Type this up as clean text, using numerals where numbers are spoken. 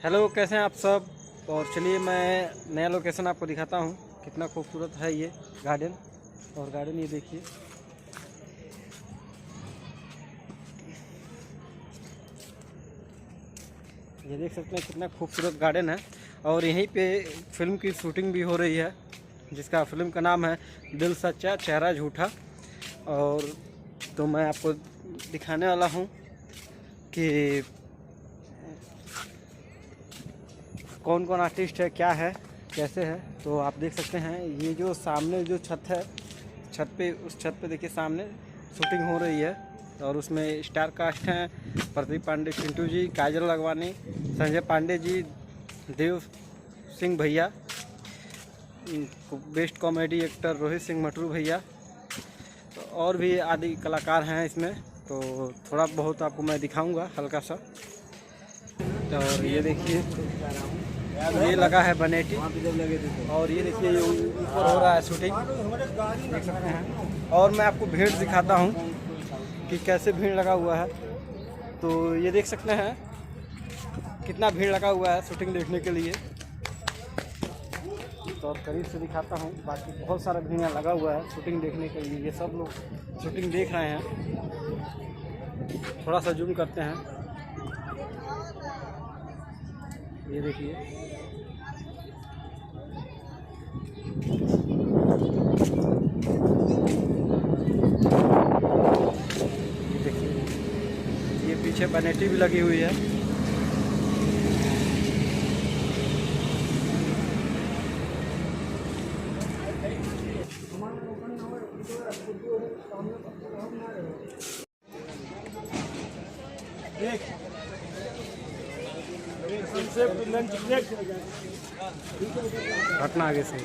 Hello, कैसे हैं आप सब। और चलिए मैं नया लोकेशन आपको दिखाता हूँ। कितना खूबसूरत है ये गार्डन। और गार्डन ये देखिए, ये देख सकते हैं कितना खूबसूरत गार्डन है। और यहीं पे फिल्म की शूटिंग भी हो रही है, जिसका फिल्म का नाम है दिल सच्चा चेहरा झूठा। और तो मैं आपको दिखाने वाला हूँ कि कौन कौन आर्टिस्ट है, क्या है, कैसे है। तो आप देख सकते हैं ये जो सामने जो छत है, उस छत पे देखिए सामने शूटिंग हो रही है। और उसमें स्टार कास्ट हैं प्रदीप पांडे, चिंटू जी, काजल लखवानी, संजय पांडे जी, देव सिंह भैया, best comedy actor Rohit Singh Matru भैया, तो और भी आदि कलाकार हैं इसमें। तो थोड़ा बहुत आपको मैं दिखाऊंगा हल्का सा। और ये देखिए, ये लगा है बनेटी। और ये देखिए ये ऊपर हो रहा है शूटिंग, देख सकते हैं। और मैं आपको भीड़ दिखाता हूँ कि कैसे भीड़ लगा हुआ है। तो ये देख सकते हैं कितना भीड़ लगा हुआ है शूटिंग देखने के लिए। तो और करीब से दिखाता हूँ। बाकी बहुत सारा भीड़ लगा हुआ है शूटिंग देखने के लिए। ये सब लोग शूटिंग देख रहे हैं। थोड़ा सा जूम करते हैं, ये देखिए। ये देखिए, ये पीछे बनेटी भी लगी हुई है। घटना आगे से